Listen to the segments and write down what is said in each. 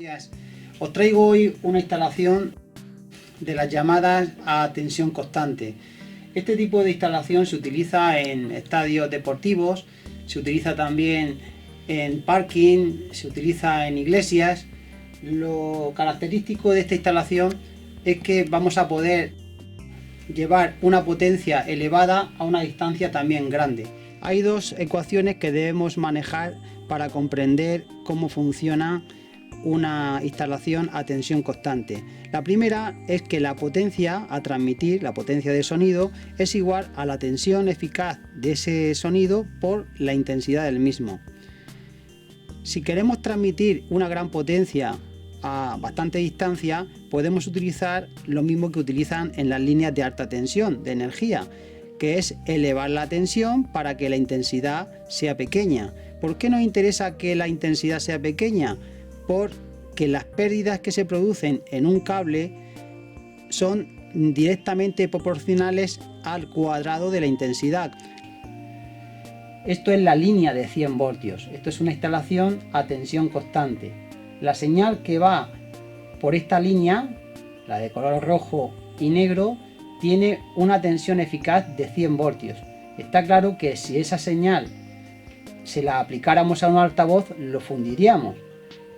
Días. Os traigo hoy una instalación de las llamadas a tensión constante. Este tipo de instalación se utiliza en estadios deportivos, se utiliza también en parking, se utiliza en iglesias. Lo característico de esta instalación es que vamos a poder llevar una potencia elevada a una distancia también grande. Hay dos ecuaciones que debemos manejar para comprender cómo funciona una instalación a tensión constante. La primera es que la potencia a transmitir, la potencia de sonido, es igual a la tensión eficaz de ese sonido por la intensidad del mismo. Si queremos transmitir una gran potencia a bastante distancia, podemos utilizar lo mismo que utilizan en las líneas de alta tensión de energía, que es elevar la tensión para que la intensidad sea pequeña. ¿Por qué nos interesa que la intensidad sea pequeña? Porque las pérdidas que se producen en un cable son directamente proporcionales al cuadrado de la intensidad. Esto es la línea de 100 voltios. Esto es una instalación a tensión constante. La señal que va por esta línea, la de color rojo y negro, tiene una tensión eficaz de 100 voltios. Está claro que si esa señal se la aplicáramos a un altavoz, lo fundiríamos.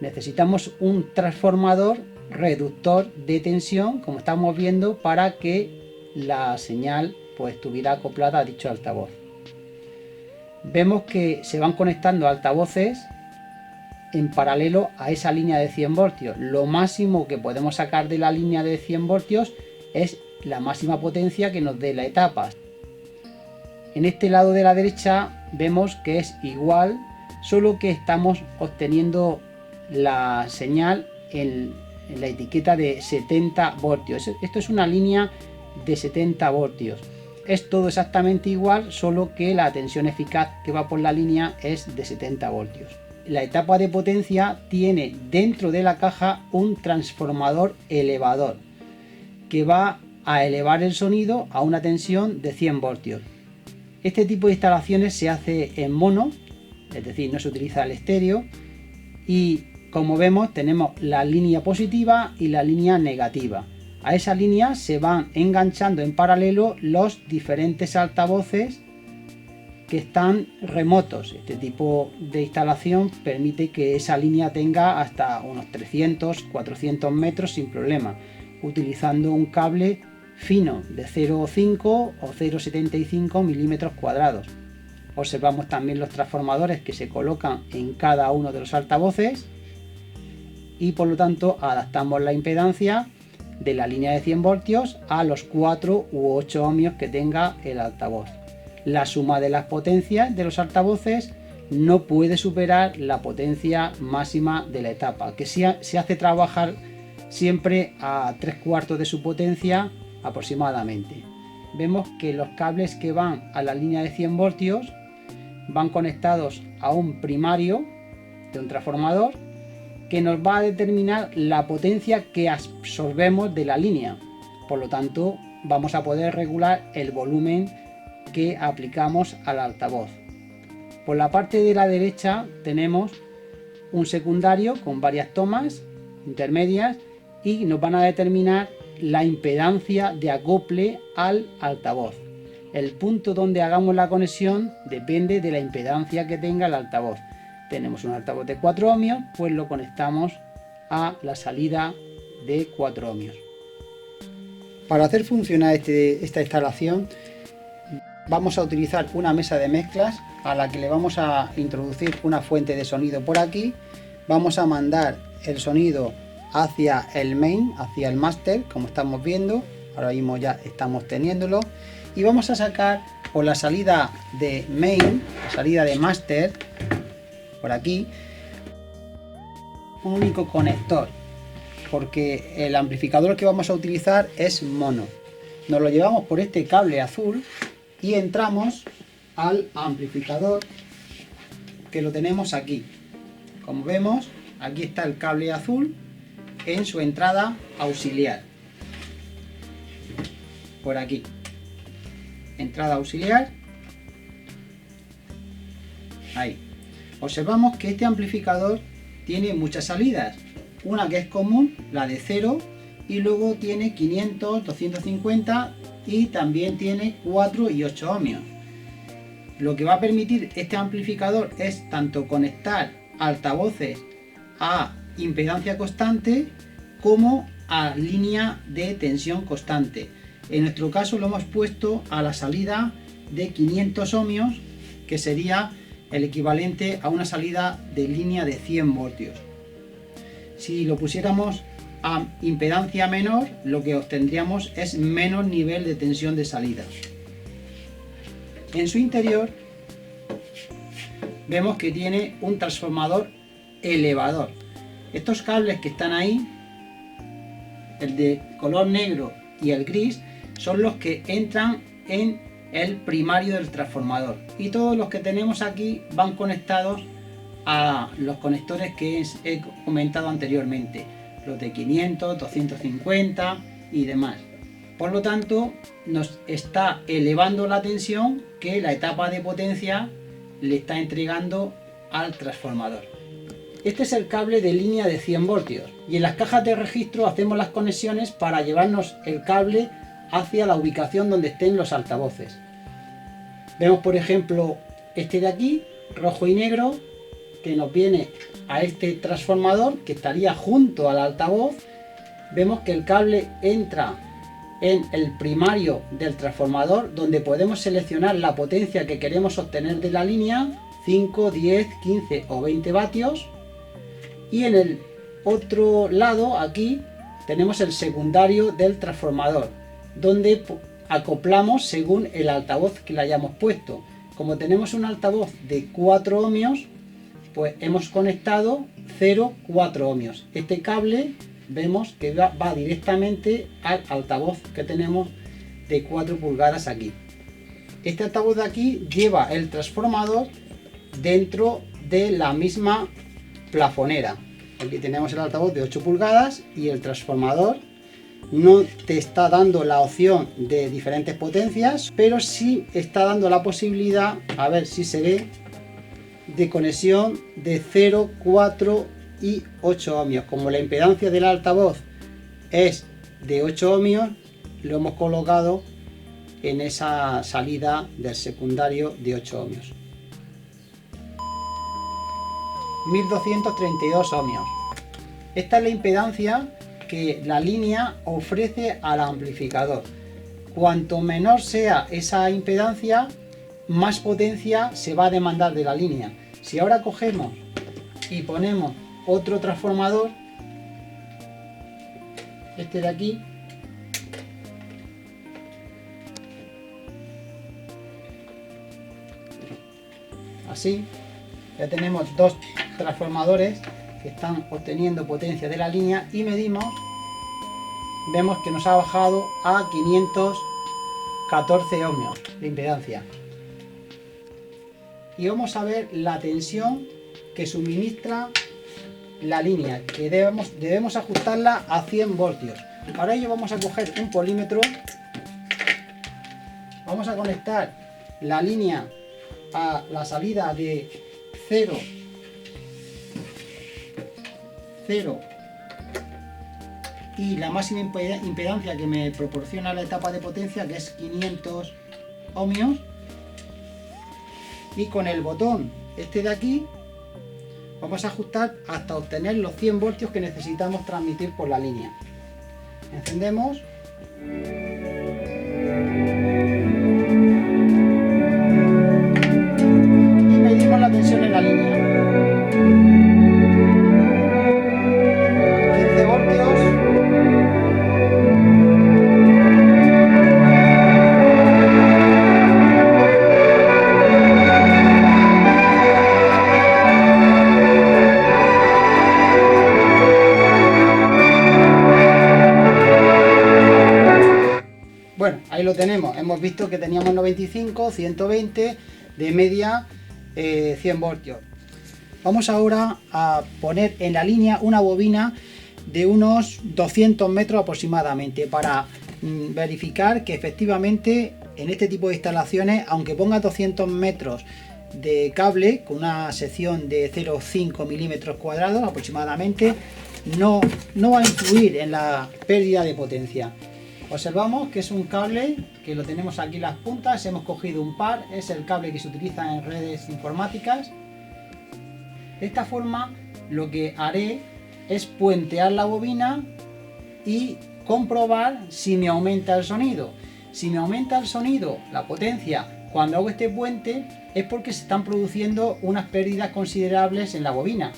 Necesitamos un transformador reductor de tensión, como estamos viendo, para que la señal estuviera acoplada a dicho altavoz. Vemos que se van conectando altavoces en paralelo a esa línea de 100 voltios. Lo máximo que podemos sacar de la línea de 100 voltios es la máxima potencia que nos dé la etapa. En este lado de la derecha vemos que es igual, solo que estamos obteniendo la señal en la etiqueta de 70 voltios. Esto es una línea de 70 voltios. Es todo exactamente igual, solo que la tensión eficaz que va por la línea es de 70 voltios. La etapa de potencia tiene dentro de la caja un transformador elevador que va a elevar el sonido a una tensión de 100 voltios. Este tipo de instalaciones se hace en mono, es decir, no se utiliza el estéreo, y como vemos tenemos la línea positiva y la línea negativa. A esa línea se van enganchando en paralelo los diferentes altavoces que están remotos. Este tipo de instalación permite que esa línea tenga hasta unos 300-400 metros sin problema, utilizando un cable fino de 0,5 o 0,75 milímetros cuadrados. Observamos también los transformadores que se colocan en cada uno de los altavoces y por lo tanto adaptamos la impedancia de la línea de 100 voltios a los 4 u 8 ohmios que tenga el altavoz. La suma de las potencias de los altavoces no puede superar la potencia máxima de la etapa, que se hace trabajar siempre a 3/4 de su potencia aproximadamente. Vemos que los cables que van a la línea de 100 voltios van conectados a un primario de un transformador que nos va a determinar la potencia que absorbemos de la línea. Por lo tanto, vamos a poder regular el volumen que aplicamos al altavoz. Por la parte de la derecha tenemos un secundario con varias tomas intermedias y nos van a determinar la impedancia de acople al altavoz. El punto donde hagamos la conexión depende de la impedancia que tenga el altavoz. Tenemos un altavoz de 4 ohmios, pues lo conectamos a la salida de 4 ohmios. Para hacer funcionar esta instalación vamos a utilizar una mesa de mezclas a la que le vamos a introducir una fuente de sonido por aquí. Vamos a mandar el sonido hacia el main, hacia el máster, como estamos viendo. Ahora mismo ya estamos teniéndolo. Y vamos a sacar por la salida de main, la salida de máster, por aquí, un único conector, porque el amplificador que vamos a utilizar es mono. Nos lo llevamos por este cable azul y entramos al amplificador, que lo tenemos aquí. Como vemos, aquí está el cable azul en su entrada auxiliar. Por aquí. Entrada auxiliar. Ahí. Observamos que este amplificador tiene muchas salidas. una que es común, la de 0, y luego tiene 500, 250 y también tiene 4 y 8 ohmios. Lo que va a permitir este amplificador es tanto conectar altavoces a impedancia constante como a línea de tensión constante. En nuestro caso lo hemos puesto a la salida de 500 ohmios, que sería el equivalente a una salida de línea de 100 voltios. Si lo pusiéramos a impedancia menor, lo que obtendríamos es menos nivel de tensión de salida. En su interior vemos que tiene un transformador elevador. Estos cables que están ahí, el de color negro y el gris, son los que entran en el primario del transformador, y todos los que tenemos aquí van conectados a los conectores que he comentado anteriormente, los de 500, 250 y demás. Por lo tanto, nos está elevando la tensión que la etapa de potencia le está entregando al transformador. Este es el cable de línea de 100 voltios, y en las cajas de registro hacemos las conexiones para llevarnos el cable hacia la ubicación donde estén los altavoces. Vemos, por ejemplo, este de aquí, rojo y negro, que nos viene a este transformador que estaría junto al altavoz. Vemos que el cable entra en el primario del transformador, donde podemos seleccionar la potencia que queremos obtener de la línea, 5, 10, 15 o 20 vatios. Y en el otro lado, aquí, tenemos el secundario del transformador, donde acoplamos según el altavoz que le hayamos puesto. Como tenemos un altavoz de 4 ohmios, pues hemos conectado 0,4 ohmios. Este cable vemos que va directamente al altavoz que tenemos de 4 pulgadas aquí. Este altavoz de aquí lleva el transformador dentro de la misma plafonera. Aquí tenemos el altavoz de 8 pulgadas y el transformador no te está dando la opción de diferentes potencias, pero sí está dando la posibilidad, a ver si se ve, de conexión de 0, 4 y 8 ohmios. Como la impedancia del altavoz es de 8 ohmios, lo hemos colocado en esa salida del secundario de 8 ohmios. 1232 ohmios. Esta es la impedancia que la línea ofrece al amplificador. Cuanto menor sea esa impedancia, más potencia se va a demandar de la línea. Si ahora cogemos y ponemos otro transformador, este de aquí, así, ya tenemos dos transformadores que están obteniendo potencia de la línea, y medimos, vemos que nos ha bajado a 514 ohmios de impedancia. Y vamos a ver la tensión que suministra la línea, que debemos ajustarla a 100 voltios. Para ello vamos a coger un polímetro, vamos a conectar la línea a la salida de 0, y la máxima impedancia que me proporciona la etapa de potencia, que es 500 ohmios, y con el botón este de aquí vamos a ajustar hasta obtener los 100 voltios que necesitamos transmitir por la línea. Encendemos y medimos la tensión en la línea. 15 voltios. Bueno, ahí lo tenemos. Hemos visto que teníamos 95, 120, de media 100 voltios. Vamos ahora a poner en la línea una bobina de unos 200 metros aproximadamente, para verificar que efectivamente en este tipo de instalaciones, aunque ponga 200 metros de cable con una sección de 0,5 milímetros cuadrados aproximadamente, no va a influir en la pérdida de potencia. Observamos que es un cable que lo tenemos aquí en las puntas, hemos cogido un par, es el cable que se utiliza en redes informáticas. De esta forma lo que haré es puentear la bobina y comprobar si me aumenta el sonido. Si me aumenta el sonido, la potencia, cuando hago este puente, es porque se están produciendo unas pérdidas considerables en la bobina.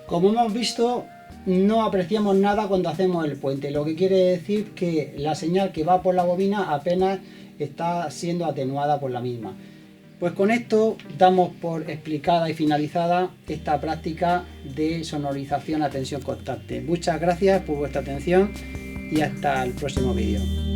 Como hemos visto, no apreciamos nada cuando hacemos el puente, lo que quiere decir que la señal que va por la bobina apenas está siendo atenuada por la misma. Pues con esto damos por explicada y finalizada esta práctica de sonorización a tensión constante. Muchas gracias por vuestra atención y hasta el próximo vídeo.